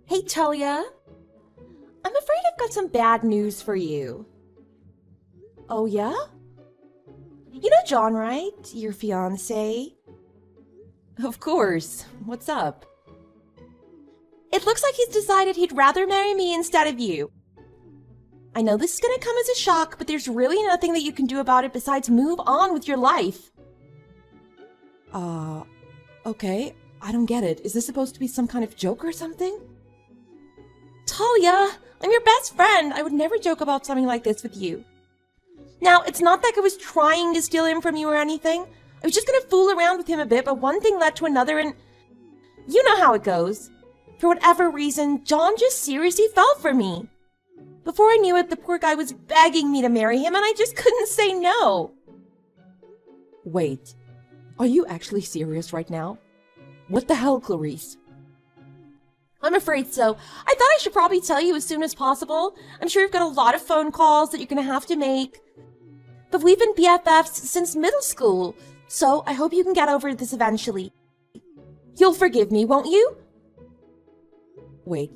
Hey, Talia. I'm afraid I've got some bad news for you. Oh, yeah? You know John, right? Your fiancé? Of course. What's up? It looks like he's decided he'd rather marry me instead of you. I know this is gonna come as a shock, but there's really nothing that you can do about it besides move on with your life. Okay. I don't get it. Is this supposed to be some kind of joke or something? Talia, I'm your best friend. I would never joke about something like this with you. Now, it's not like I was trying to steal him from you or anything. I was just gonna fool around with him a bit, but one thing led to another and... You know how it goes. For whatever reason, John just seriously fell for me. Before I knew it, the poor guy was begging me to marry him and I just couldn't say no. Wait, are you actually serious right now? What the hell, Clarice? I'm afraid so. I thought I should probably tell you as soon as possible. I'm sure you've got a lot of phone calls that you're gonna have to make. But we've been BFFs since middle school, so I hope you can get over this eventually. You'll forgive me, won't you? Wait,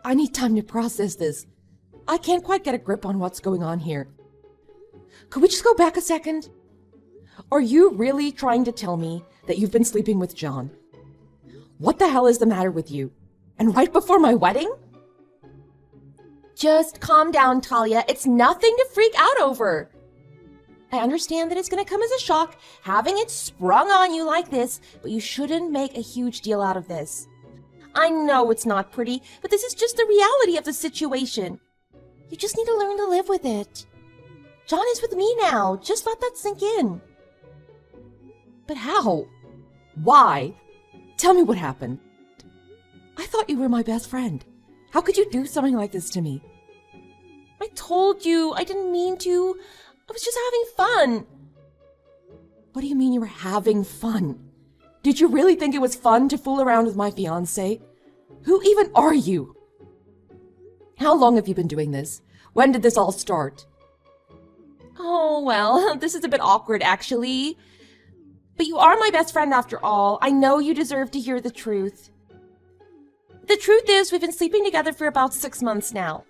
I need time to process this. I can't quite get a grip on what's going on here. Could we just go back a second? Are you really trying to tell me that you've been sleeping with John? What the hell is the matter with you? And right before my wedding? Just calm down, Talia. It's nothing to freak out over. I understand that it's going to come as a shock, having it sprung on you like this, but you shouldn't make a huge deal out of this. I know it's not pretty, but this is just the reality of the situation. You just need to learn to live with it. John is with me now. Just let that sink in. But how? Why? Tell me what happened. I thought you were my best friend. How could you do something like this to me? I told you, I didn't mean to. I was just having fun. What do you mean you were having fun? Did you really think it was fun to fool around with my fiancé? Who even are you? How long have you been doing this? When did this all start? Oh, well, this is a bit awkward, actually. But you are my best friend after all. I know you deserve to hear the truth. The truth is, we've been sleeping together for about 6 months now.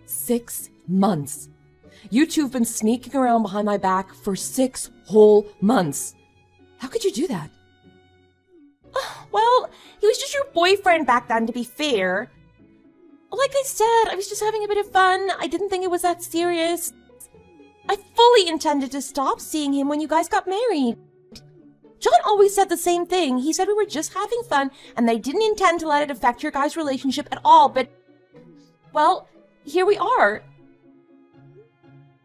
6 months? You two have been sneaking around behind my back for 6 whole months. How could you do that? Well, he was just your boyfriend back then, to be fair. Like I said, I was just having a bit of fun. I didn't think it was that serious. I fully intended to stop seeing him when you guys got married. John always said the same thing. He said we were just having fun and they didn't intend to let it affect your guys' relationship at all, but... Well, here we are.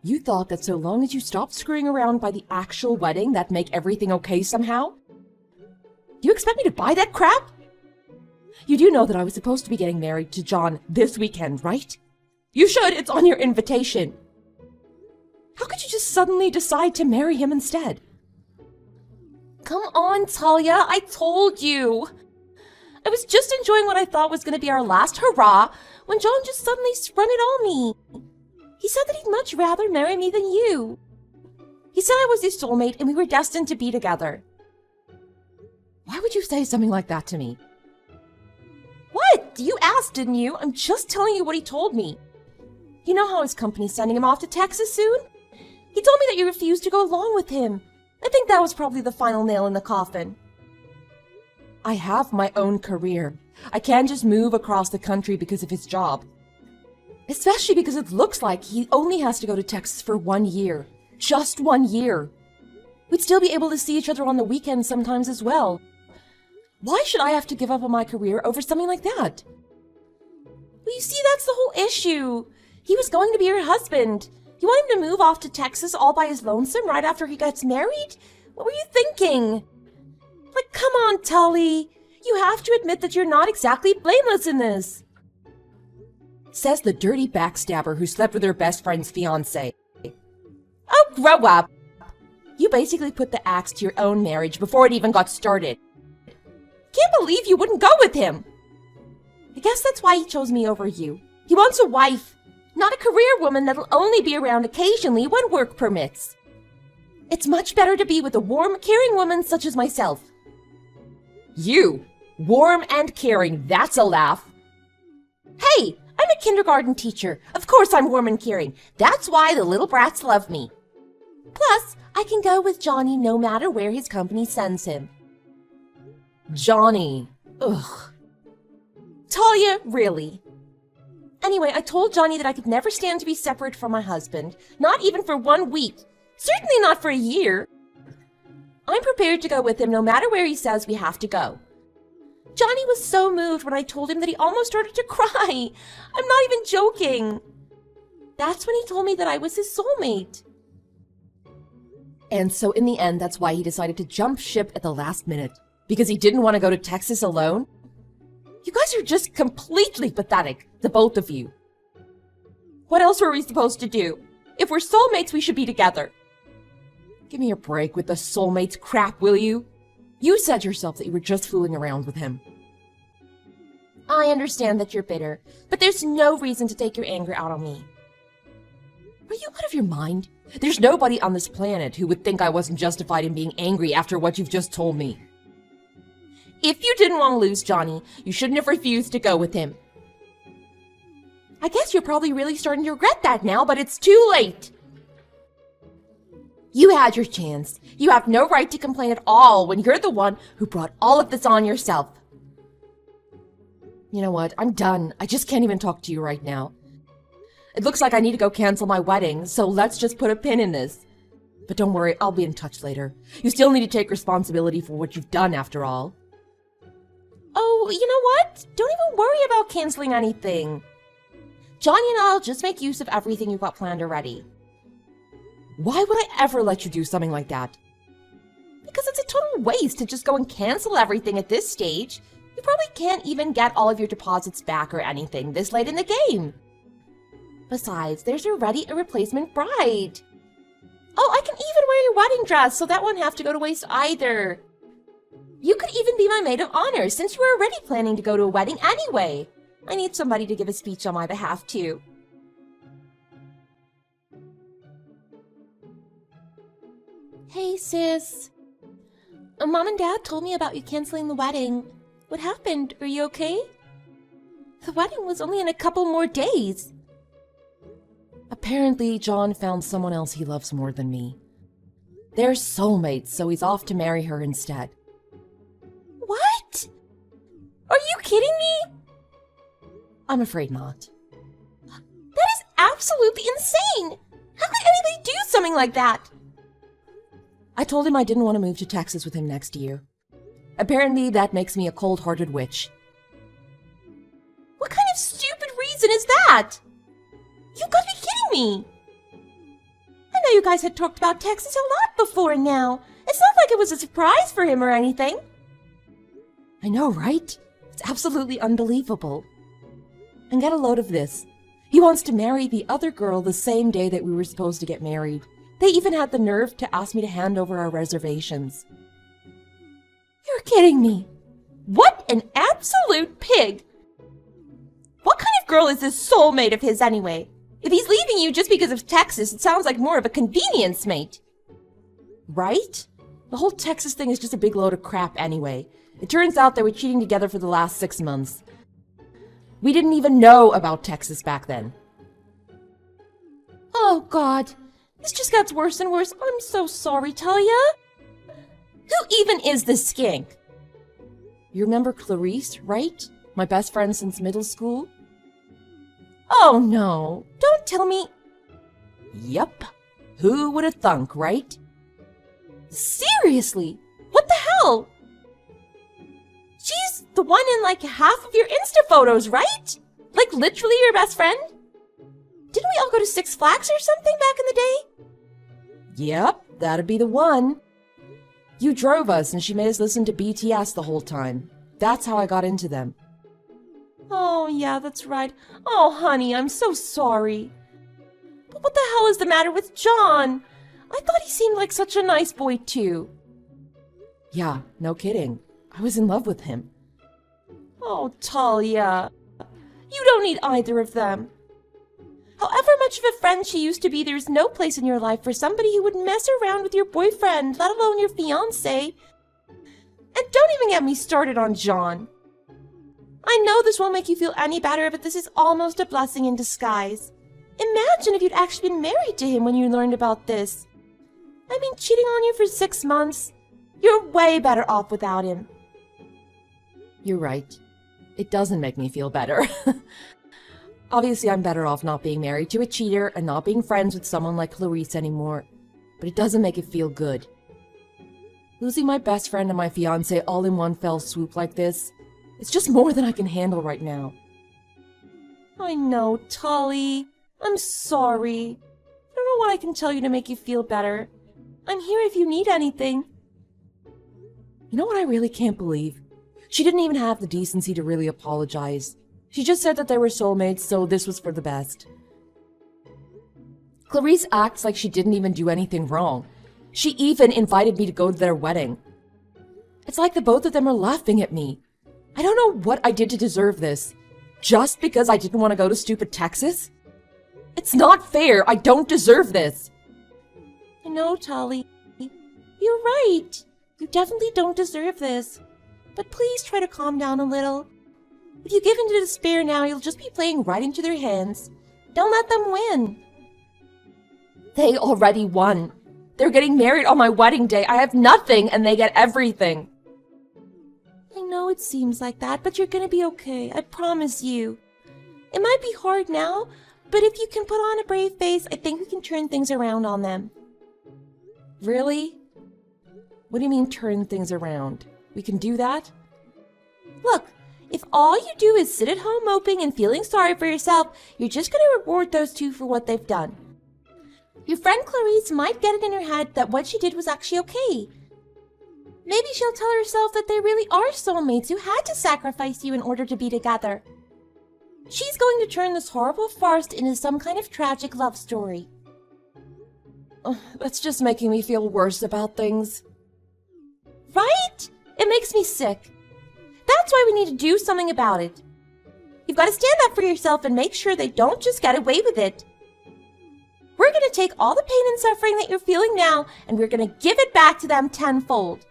You thought that so long as you stopped screwing around by the actual wedding, that'd make everything okay somehow? You expect me to buy that crap? You do know that I was supposed to be getting married to John this weekend, right? You should. It's on your invitation. How could you just suddenly decide to marry him instead? Come on, Talia. I told you. I was just enjoying what I thought was going to be our last hurrah when John just suddenly sprung it on me. He said that he'd much rather marry me than you. He said I was his soulmate and we were destined to be together. Why would you say something like that to me? What? You asked, didn't you? I'm just telling you what he told me. You know how his company's sending him off to Texas soon? He told me that you refused to go along with him. I think that was probably the final nail in the coffin. I have my own career. I can't just move across the country because of his job. Especially because it looks like he only has to go to Texas for 1 year. Just 1 year. We'd still be able to see each other on the weekends sometimes as well. Why should I have to give up on my career over something like that? Well, you see, that's the whole issue. He was going to be your husband. You want him to move off to Texas all by his lonesome right after he gets married? What were you thinking? Like, come on, Tully. You have to admit that you're not exactly blameless in this. Says the dirty backstabber who slept with her best friend's fiancé. Oh, grow up. You basically put the axe to your own marriage before it even got started. Can't believe you wouldn't go with him. I guess that's why he chose me over you. He wants a wife, not a career woman that'll only be around occasionally when work permits. It's much better to be with a warm, caring woman such as myself. You? Warm and caring, that's a laugh. Hey, I'm a kindergarten teacher. Of course I'm warm and caring. That's why the little brats love me. Plus, I can go with Johnny no matter where his company sends him. Johnny. Ugh. Talia, really? Anyway, I told Johnny that I could never stand to be separate from my husband, not even for 1 week. Certainly not for a year. I'm prepared to go with him no matter where he says we have to go. Johnny was so moved when I told him that he almost started to cry. I'm not even joking. That's when he told me that I was his soulmate. And so in the end, that's why he decided to jump ship at the last minute. Because he didn't want to go to Texas alone? You guys are just completely pathetic, the both of you. What else were we supposed to do? If we're soulmates, we should be together. Give me a break with the soulmates crap, will you? You said yourself that you were just fooling around with him. I understand that you're bitter, but there's no reason to take your anger out on me. Are you out of your mind? There's nobody on this planet who would think I wasn't justified in being angry after what you've just told me. If you didn't want to lose Johnny, you shouldn't have refused to go with him. I guess you're probably really starting to regret that now, but it's too late. You had your chance. You have no right to complain at all when you're the one who brought all of this on yourself. You know what? I'm done. I just can't even talk to you right now. It looks like I need to go cancel my wedding, so let's just put a pin in this. But don't worry, I'll be in touch later. You still need to take responsibility for what you've done after all. Oh, you know what? Don't even worry about canceling anything. Johnny and I'll just make use of everything you've got planned already. Why would I ever let you do something like that? Because it's a total waste to just go and cancel everything at this stage. You probably can't even get all of your deposits back or anything this late in the game. Besides, there's already a replacement bride. Oh, I can even wear your wedding dress, so that won't have to go to waste either. You could even be my maid of honor, since you were already planning to go to a wedding anyway. I need somebody to give a speech on my behalf, too. Hey, sis. Mom and Dad told me about you canceling the wedding. What happened? Are you okay? The wedding was only in a couple more days. Apparently, John found someone else he loves more than me. They're soulmates, so he's off to marry her instead. What? Are you kidding me? I'm afraid not. That is absolutely insane! How could anybody do something like that? I told him I didn't want to move to Texas with him next year. Apparently, that makes me a cold-hearted witch. What kind of stupid reason is that? You've got to be kidding me! I know you guys had talked about Texas a lot before now. It's not like it was a surprise for him or anything. I know, right? It's absolutely unbelievable. And get a load of this. He wants to marry the other girl the same day that we were supposed to get married. They even had the nerve to ask me to hand over our reservations. You're kidding me. What an absolute pig! What kind of girl is this soulmate of his anyway? If he's leaving you just because of Texas, it sounds like more of a convenience mate. Right? The whole Texas thing is just a big load of crap anyway. It turns out they were cheating together for the last 6 months. We didn't even know about Texas back then. Oh, God. This just gets worse and worse. I'm so sorry, Talia. Who even is this skink? You remember Clarice, right? My best friend since middle school? Oh, no. Don't tell me. Yup. Who would have thunk, right? Seriously? What the hell? She's the one in like half of your Insta photos, right? Like literally your best friend? Didn't we all go to Six Flags or something back in the day? Yep, that'd be the one. You drove us and she made us listen to BTS the whole time. That's how I got into them. Oh, yeah, that's right. Oh, honey, I'm so sorry. But what the hell is the matter with John? I thought he seemed like such a nice boy, too. Yeah, no kidding. I was in love with him. Oh, Talia. You don't need either of them. However much of a friend she used to be, there's no place in your life for somebody who would mess around with your boyfriend, let alone your fiancé. And don't even get me started on John. I know this won't make you feel any better, but this is almost a blessing in disguise. Imagine if you'd actually been married to him when you learned about this. I mean, cheating on you for 6 months. You're way better off without him. You're right. It doesn't make me feel better. Obviously, I'm better off not being married to a cheater and not being friends with someone like Clarice anymore. But it doesn't make it feel good. Losing my best friend and my fiancé all in one fell swoop like this, it's just more than I can handle right now. I know, Tolly. I'm sorry. I don't know what I can tell you to make you feel better. I'm here if you need anything. You know what I really can't believe? She didn't even have the decency to really apologize. She just said that they were soulmates, so this was for the best. Clarice acts like she didn't even do anything wrong. She even invited me to go to their wedding. It's like the both of them are laughing at me. I don't know what I did to deserve this. Just because I didn't want to go to stupid Texas? It's not fair. I don't deserve this. I know, Tolly. You're right. You definitely don't deserve this. But please try to calm down a little. If you give in to despair now, you'll just be playing right into their hands. Don't let them win. They already won. They're getting married on my wedding day. I have nothing and they get everything. I know it seems like that, but you're gonna be okay. I promise you. It might be hard now, but if you can put on a brave face, I think we can turn things around on them. Really? What do you mean turn things around? We can do that? Look, if all you do is sit at home moping and feeling sorry for yourself, you're just gonna reward those two for what they've done. Your friend Clarice might get it in her head that what she did was actually okay. Maybe she'll tell herself that they really are soulmates who had to sacrifice you in order to be together. She's going to turn this horrible farce into some kind of tragic love story. That's just making me feel worse about things. Right? It makes me sick. That's why we need to do something about it. You've got to stand up for yourself and make sure they don't just get away with it. We're going to take all the pain and suffering that you're feeling now, and we're going to give it back to them tenfold.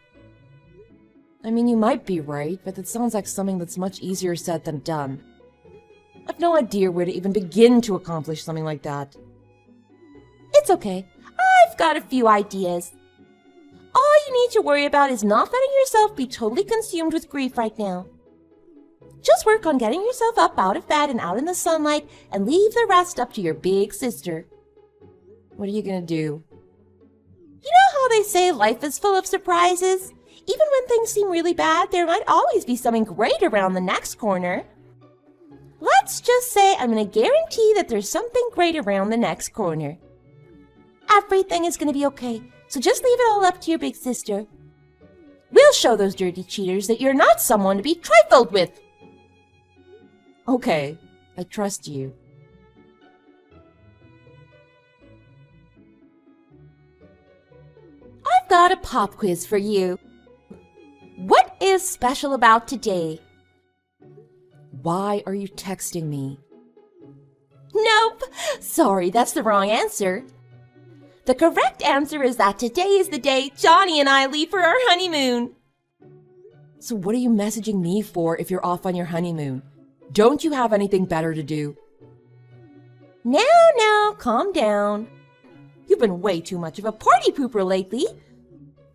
I mean, you might be right, but it sounds like something that's much easier said than done. I've no idea where to even begin to accomplish something like that. It's okay. I've got a few ideas. All you need to worry about is not letting yourself be totally consumed with grief right now. Just work on getting yourself up out of bed and out in the sunlight and leave the rest up to your big sister. What are you gonna do? You know how they say life is full of surprises? Even when things seem really bad, there might always be something great around the next corner. Let's just say I'm gonna guarantee that there's something great around the next corner. Everything is gonna be okay, so just leave it all up to your big sister. We'll show those dirty cheaters that you're not someone to be trifled with. Okay, I trust you. I've got a pop quiz for you. What is special about today? Why are you texting me? Nope. Sorry, that's the wrong answer. The correct answer is that today is the day Johnny and I leave for our honeymoon. So what are you messaging me for if you're off on your honeymoon? Don't you have anything better to do? Now, calm down. You've been way too much of a party pooper lately.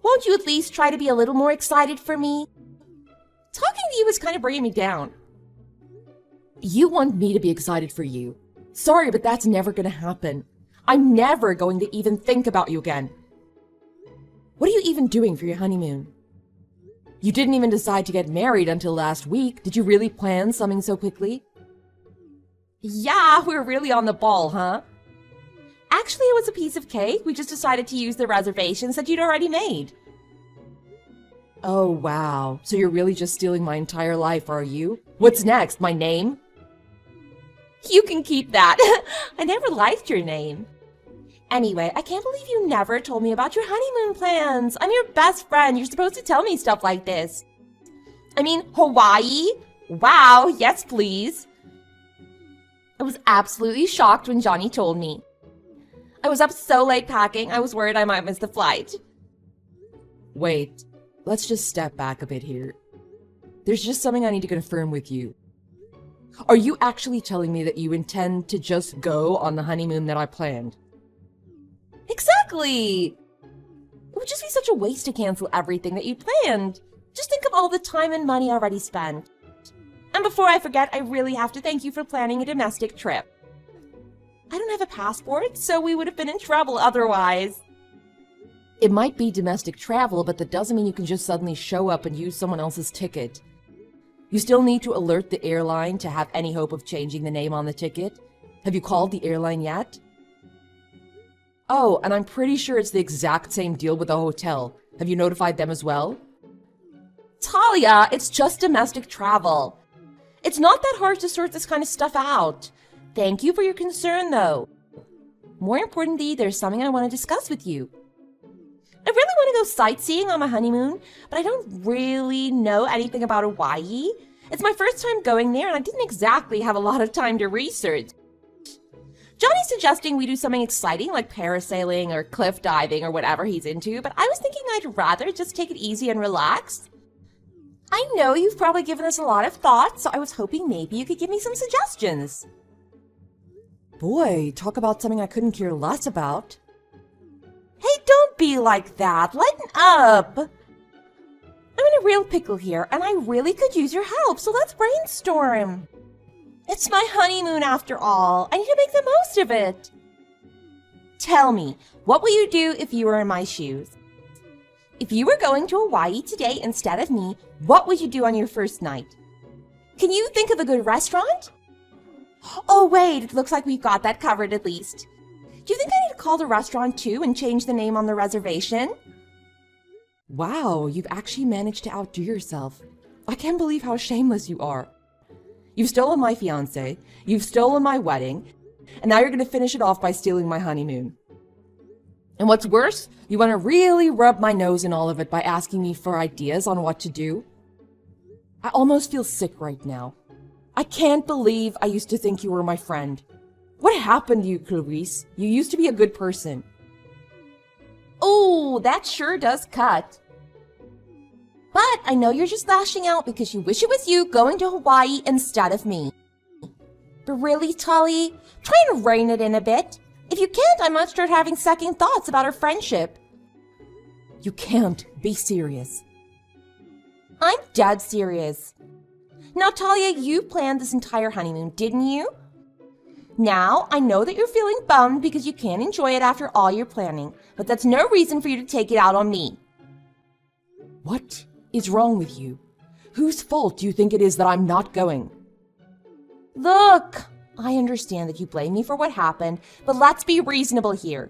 Won't you at least try to be a little more excited for me? Talking to you is kind of bringing me down. You want me to be excited for you. Sorry, but that's never gonna happen. I'm never going to even think about you again. What are you even doing for your honeymoon? You didn't even decide to get married until last week. Did you really plan something so quickly? Yeah, we're really on the ball, huh? Actually, it was a piece of cake. We just decided to use the reservations that you'd already made. Oh, wow. So you're really just stealing my entire life, are you? What's next? My name? You can keep that. I never liked your name. Anyway, I can't believe you never told me about your honeymoon plans. I'm your best friend. You're supposed to tell me stuff like this. I mean, Hawaii? Wow, yes please. I was absolutely shocked when Johnny told me. I was up so late packing, I was worried I might miss the flight. Wait, let's just step back a bit here. There's just something I need to confirm with you. Are you actually telling me that you intend to just go on the honeymoon that I planned? Exactly! It would just be such a waste to cancel everything that you planned. Just think of all the time and money already spent. And before I forget, I really have to thank you for planning a domestic trip. I don't have a passport, so we would have been in trouble otherwise. It might be domestic travel, but that doesn't mean you can just suddenly show up and use someone else's ticket. You still need to alert the airline to have any hope of changing the name on the ticket. Have you called the airline yet? Oh, and I'm pretty sure it's the exact same deal with the hotel. Have you notified them as well? Talia, it's just domestic travel. It's not that hard to sort this kind of stuff out. Thank you for your concern, though. More importantly, there's something I want to discuss with you. I really want to go sightseeing on my honeymoon, but I don't really know anything about Hawaii. It's my first time going there, and I didn't exactly have a lot of time to research. Johnny's suggesting we do something exciting like parasailing or cliff diving or whatever he's into, but I was thinking I'd rather just take it easy and relax. I know you've probably given this a lot of thought, so I was hoping maybe you could give me some suggestions. Boy, talk about something I couldn't care less about. Hey, don't be like that. Lighten up. I'm in a real pickle here, and I really could use your help, so let's brainstorm. It's my honeymoon after all. I need to make the most of it. Tell me, what will you do if you were in my shoes? If you were going to Hawaii today instead of me, what would you do on your first night? Can you think of a good restaurant? Oh wait, it looks like we've got that covered at least. Do you think I need to call the restaurant too and change the name on the reservation? Wow, you've actually managed to outdo yourself. I can't believe how shameless you are. You've stolen my fiancé, you've stolen my wedding, and now you're going to finish it off by stealing my honeymoon. And what's worse, you want to really rub my nose in all of it by asking me for ideas on what to do? I almost feel sick right now. I can't believe I used to think you were my friend. What happened to you, Clarice? You used to be a good person. Oh, that sure does cut. But I know you're just lashing out because you wish it was you going to Hawaii instead of me. But really, Tali, try and rein it in a bit. If you can't, I might start having second thoughts about our friendship. You can't be serious. I'm dead serious. Now, Talia, you planned this entire honeymoon, didn't you? Now, I know that you're feeling bummed because you can't enjoy it after all your planning, but that's no reason for you to take it out on me. What is wrong with you? Whose fault do you think it is that I'm not going? Look, I understand that you blame me for what happened, but let's be reasonable here.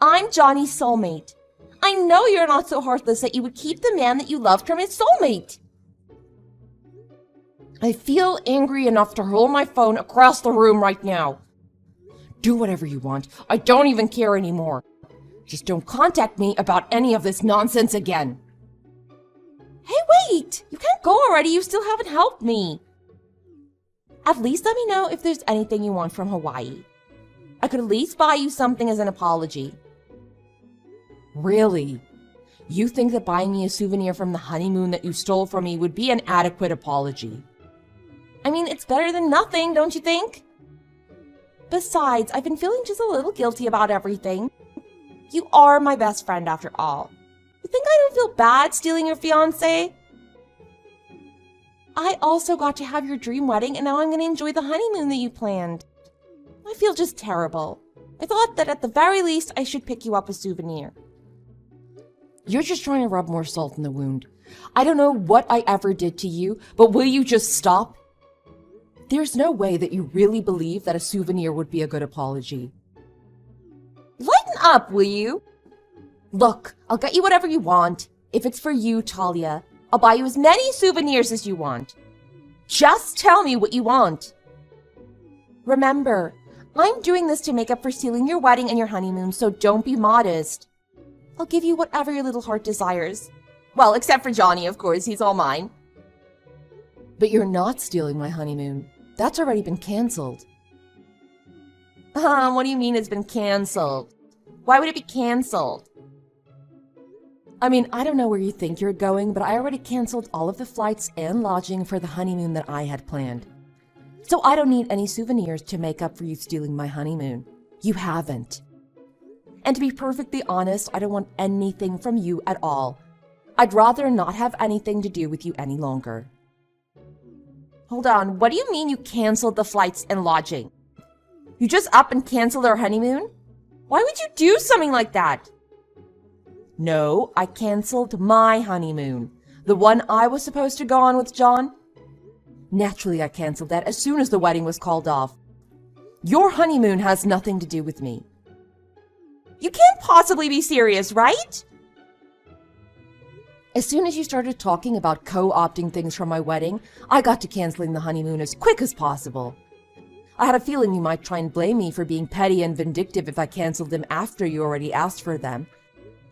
I'm Johnny's soulmate. I know you're not so heartless that you would keep the man that you loved from his soulmate. I feel angry enough to hurl my phone across the room right now. Do whatever you want. I don't even care anymore. Just don't contact me about any of this nonsense again. Hey, wait! You can't go already. You still haven't helped me. At least let me know if there's anything you want from Hawaii. I could at least buy you something as an apology. Really? You think that buying me a souvenir from the honeymoon that you stole from me would be an adequate apology? I mean, it's better than nothing, don't you think? Besides, I've been feeling just a little guilty about everything. You are my best friend after all. You think I don't feel bad stealing your fiancé? I also got to have your dream wedding, and now I'm going to enjoy the honeymoon that you planned. I feel just terrible. I thought that at the very least I should pick you up a souvenir. You're just trying to rub more salt in the wound. I don't know what I ever did to you, but will you just stop? There's no way that you really believe that a souvenir would be a good apology. Lighten up, will you? Look, I'll get you whatever you want. If it's for you, Talia, I'll buy you as many souvenirs as you want. Just tell me what you want. Remember, I'm doing this to make up for stealing your wedding and your honeymoon, so don't be modest. I'll give you whatever your little heart desires. Well, except for Johnny, of course. He's all mine. But you're not stealing my honeymoon. That's already been canceled. What do you mean it's been canceled? Why would it be canceled? I mean, I don't know where you think you're going, but I already canceled all of the flights and lodging for the honeymoon that I had planned. So I don't need any souvenirs to make up for you stealing my honeymoon. You haven't. And to be perfectly honest, I don't want anything from you at all. I'd rather not have anything to do with you any longer. Hold on, what do you mean you canceled the flights and lodging? You just up and canceled our honeymoon? Why would you do something like that? No, I canceled my honeymoon. The one I was supposed to go on with John. Naturally, I canceled that as soon as the wedding was called off. Your honeymoon has nothing to do with me. You can't possibly be serious, right? As soon as you started talking about co-opting things from my wedding, I got to canceling the honeymoon as quick as possible. I had a feeling you might try and blame me for being petty and vindictive if I canceled them after you already asked for them.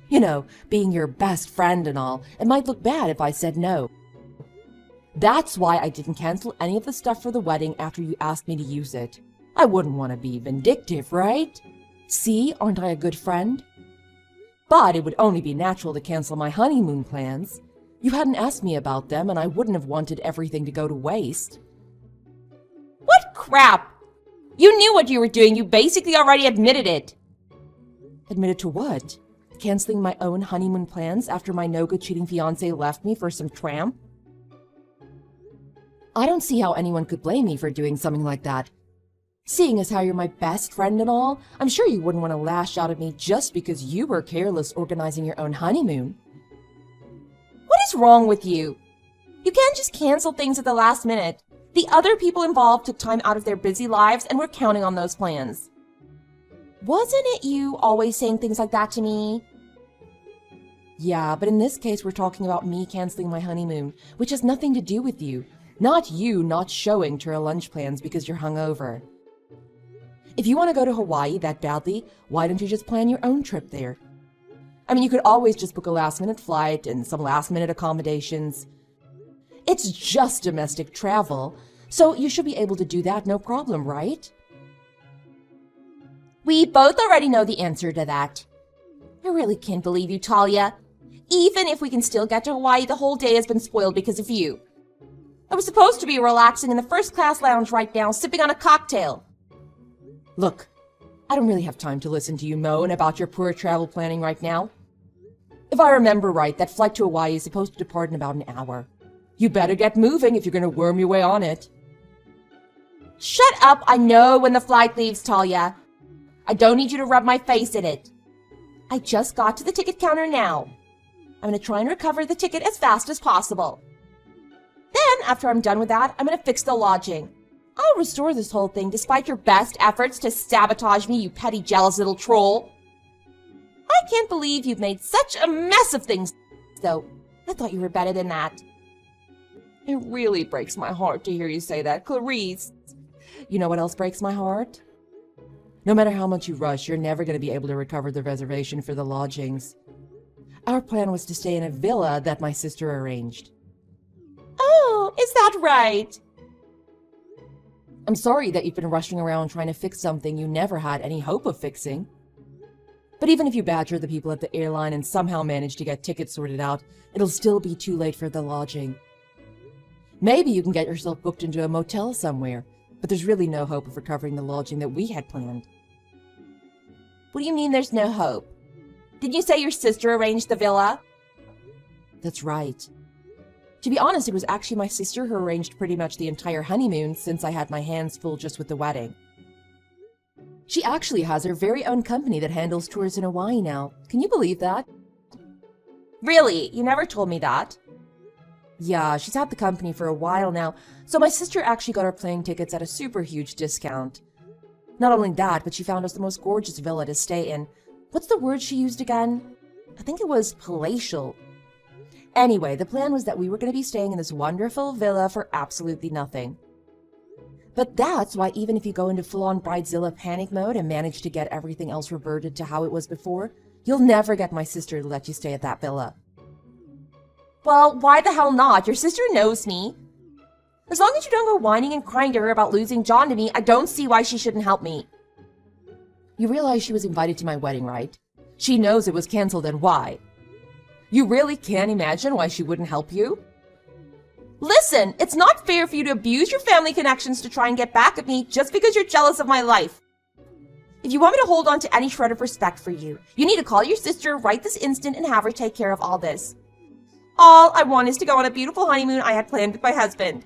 You know, being your best friend and all, it might look bad if I said no. That's why I didn't cancel any of the stuff for the wedding after you asked me to use it. I wouldn't want to be vindictive, right? See, aren't I a good friend? But it would only be natural to cancel my honeymoon plans. You hadn't asked me about them, and I wouldn't have wanted everything to go to waste. What crap! You knew what you were doing. You basically already admitted it. Admitted to what? Canceling my own honeymoon plans after my no-good cheating fiancé left me for some tramp? I don't see how anyone could blame me for doing something like that. Seeing as how you're my best friend and all, I'm sure you wouldn't want to lash out at me just because you were careless organizing your own honeymoon. What is wrong with you? You can't just cancel things at the last minute. The other people involved took time out of their busy lives and were counting on those plans. Wasn't it you always saying things like that to me? Yeah, but in this case we're talking about me canceling my honeymoon, which has nothing to do with you. Not you not showing to our lunch plans because you're hungover. If you want to go to Hawaii that badly, why don't you just plan your own trip there? I mean, you could always just book a last-minute flight and some last-minute accommodations. It's just domestic travel, so you should be able to do that no problem, right? We both already know the answer to that. I really can't believe you, Talia. Even if we can still get to Hawaii, the whole day has been spoiled because of you. I was supposed to be relaxing in the first-class lounge right now, sipping on a cocktail. Look, I don't really have time to listen to you moan about your poor travel planning right now. If I remember right, that flight to Hawaii is supposed to depart in about an hour. You better get moving if you're going to worm your way on it. Shut up, I know when the flight leaves, Talia. I don't need you to rub my face in it. I just got to the ticket counter now. I'm going to try and recover the ticket as fast as possible. Then, after I'm done with that, I'm going to fix the lodging. I'll restore this whole thing despite your best efforts to sabotage me, you petty, jealous little troll. I can't believe you've made such a mess of things, though. I thought you were better than that. It really breaks my heart to hear you say that, Clarice. You know what else breaks my heart? No matter how much you rush, you're never going to be able to recover the reservation for the lodgings. Our plan was to stay in a villa that my sister arranged. Oh, is that right? I'm sorry that you've been rushing around trying to fix something you never had any hope of fixing. But even if you badger the people at the airline and somehow manage to get tickets sorted out, it'll still be too late for the lodging. Maybe you can get yourself booked into a motel somewhere, but there's really no hope of recovering the lodging that we had planned. What do you mean there's no hope? Didn't you say your sister arranged the villa? That's right. To be honest, it was actually my sister who arranged pretty much the entire honeymoon since I had my hands full just with the wedding. She actually has her very own company that handles tours in Hawaii now. Can you believe that? Really? You never told me that. Yeah, she's had the company for a while now, so my sister actually got our plane tickets at a super huge discount. Not only that, but she found us the most gorgeous villa to stay in. What's the word she used again? I think it was palatial. Anyway, the plan was that we were going to be staying in this wonderful villa for absolutely nothing. But that's why even if you go into full-on Bridezilla panic mode and manage to get everything else reverted to how it was before, you'll never get my sister to let you stay at that villa. Well, why the hell not? Your sister knows me. As long as you don't go whining and crying to her about losing John to me, I don't see why she shouldn't help me. You realize she was invited to my wedding, right? She knows it was canceled and why. You really can't imagine why she wouldn't help you? Listen, it's not fair for you to abuse your family connections to try and get back at me just because you're jealous of my life. If you want me to hold on to any shred of respect for you, you need to call your sister right this instant and have her take care of all this. All I want is to go on a beautiful honeymoon I had planned with my husband.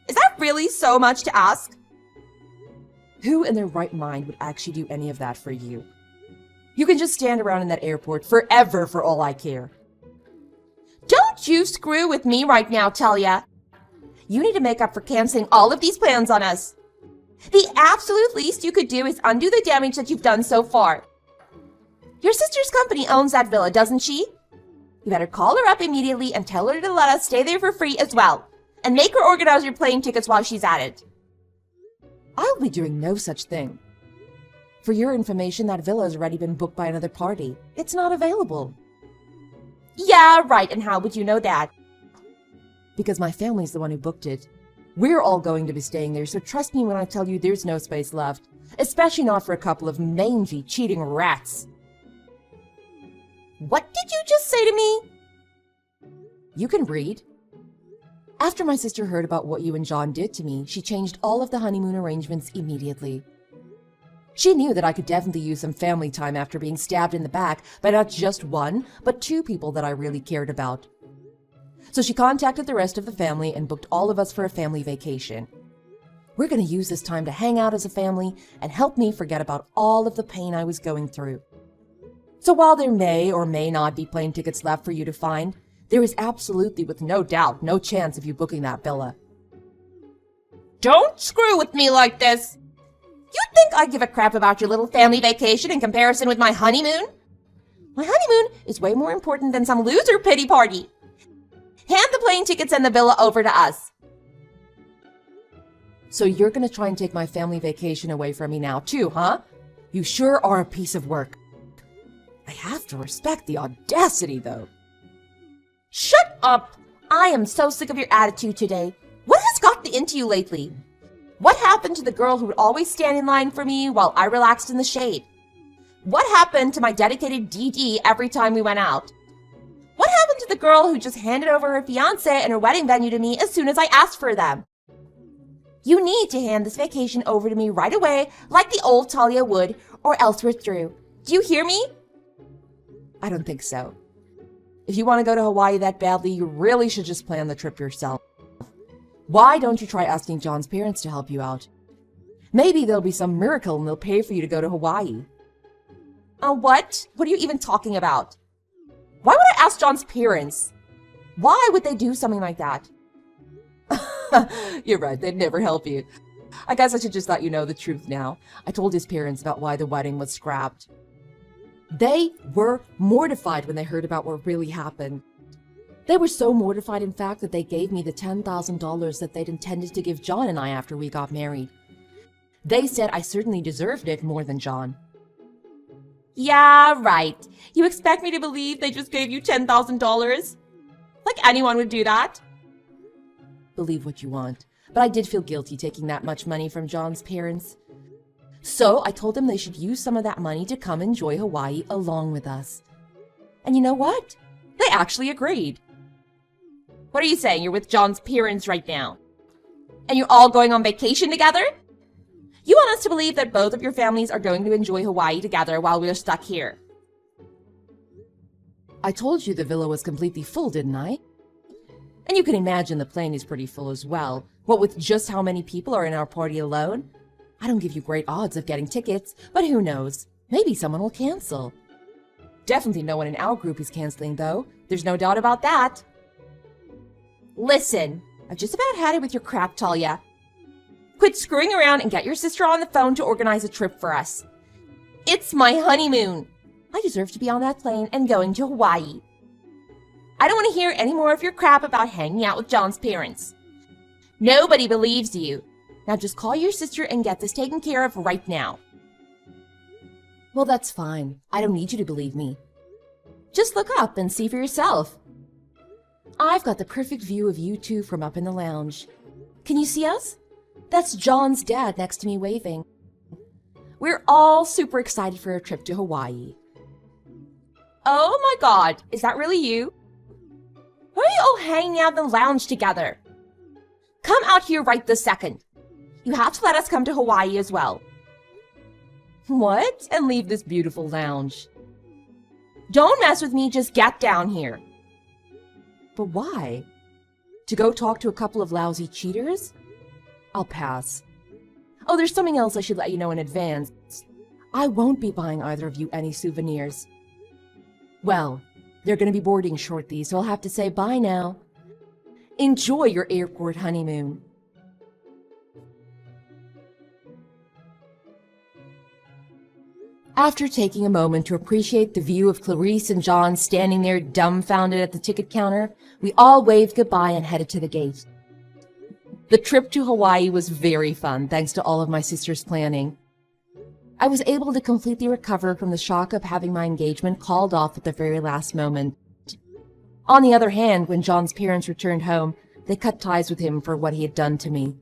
Is that really so much to ask? Who in their right mind would actually do any of that for you? You can just stand around in that airport forever for all I care. Don't you screw with me right now, Talia. You need to make up for canceling all of these plans on us. The absolute least you could do is undo the damage that you've done so far. Your sister's company owns that villa, doesn't she? You better call her up immediately and tell her to let us stay there for free as well. And make her organize your plane tickets while she's at it. I'll be doing no such thing. For your information, that villa has already been booked by another party. It's not available. Yeah, right. And how would you know that? Because my family's the one who booked it. We're all going to be staying there, so trust me when I tell you there's no space left. Especially not for a couple of mangy, cheating rats. What did you just say to me? You can read. After my sister heard about what you and John did to me, she changed all of the honeymoon arrangements immediately. She knew that I could definitely use some family time after being stabbed in the back by not just one, but two people that I really cared about. So she contacted the rest of the family and booked all of us for a family vacation. We're going to use this time to hang out as a family and help me forget about all of the pain I was going through. So while there may or may not be plane tickets left for you to find, there is absolutely, with no doubt, no chance of you booking that villa. Don't screw with me like this. You think I give a crap about your little family vacation in comparison with my honeymoon? My honeymoon is way more important than some loser pity party. Hand the plane tickets and the villa over to us. So you're going to try and take my family vacation away from me now too, huh? You sure are a piece of work. I have to respect the audacity, though. Shut up! I am so sick of your attitude today. What has gotten into you lately? What happened to the girl who would always stand in line for me while I relaxed in the shade? What happened to my dedicated DD every time we went out? What happened to the girl who just handed over her fiancé and her wedding venue to me as soon as I asked for them? You need to hand this vacation over to me right away like the old Talia would, or else we're through. Do you hear me? I don't think so. If you want to go to Hawaii that badly, you really should just plan the trip yourself. Why don't you try asking John's parents to help you out? Maybe there'll be some miracle and they'll pay for you to go to Hawaii. What? What are you even talking about? Why would I ask John's parents? Why would they do something like that? You're right, they'd never help you. I guess I should just let you know the truth now. I told his parents about why the wedding was scrapped. They were mortified when they heard about what really happened. They were so mortified, in fact, that they gave me the $10,000 that they'd intended to give John and I after we got married. They said I certainly deserved it more than John. Yeah, right. You expect me to believe they just gave you $10,000? Like anyone would do that? Believe what you want, but I did feel guilty taking that much money from John's parents. So I told them they should use some of that money to come enjoy Hawaii along with us. And you know what? They actually agreed. What are you saying? You're with John's parents right now? And you're all going on vacation together? You want us to believe that both of your families are going to enjoy Hawaii together while we're stuck here? I told you the villa was completely full, didn't I? And you can imagine the plane is pretty full as well. What with just how many people are in our party alone? I don't give you great odds of getting tickets, but who knows? Maybe someone will cancel. Definitely no one in our group is canceling, though. There's no doubt about that. Listen, I've just about had it with your crap, Talia. Quit screwing around and get your sister on the phone to organize a trip for us. It's my honeymoon. I deserve to be on that plane and going to Hawaii. I don't want to hear any more of your crap about hanging out with John's parents. Nobody believes you. Now just call your sister and get this taken care of right now. Well, that's fine. I don't need you to believe me. Just look up and see for yourself. I've got the perfect view of you two from up in the lounge. Can you see us? That's John's dad next to me waving. We're all super excited for a trip to Hawaii. Oh my God, is that really you? Why are you all hanging out in the lounge together? Come out here right this second. You have to let us come to Hawaii as well. What? And leave this beautiful lounge. Don't mess with me, just get down here. But why? To go talk to a couple of lousy cheaters? I'll pass. Oh, there's something else I should let you know in advance. I won't be buying either of you any souvenirs. Well, they're going to be boarding shortly, so I'll have to say bye now. Enjoy your airport honeymoon. After taking a moment to appreciate the view of Clarice and John standing there dumbfounded at the ticket counter, we all waved goodbye and headed to the gate. The trip to Hawaii was very fun, thanks to all of my sister's planning. I was able to completely recover from the shock of having my engagement called off at the very last moment. On the other hand, when John's parents returned home, they cut ties with him for what he had done to me.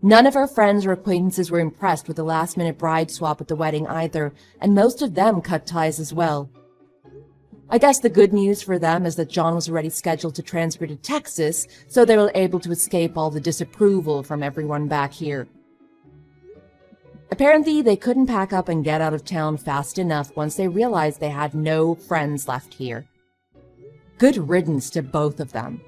None of our friends or acquaintances were impressed with the last-minute bride swap at the wedding either, and most of them cut ties as well. I guess the good news for them is that John was already scheduled to transfer to Texas, so they were able to escape all the disapproval from everyone back here. Apparently, they couldn't pack up and get out of town fast enough once they realized they had no friends left here. Good riddance to both of them.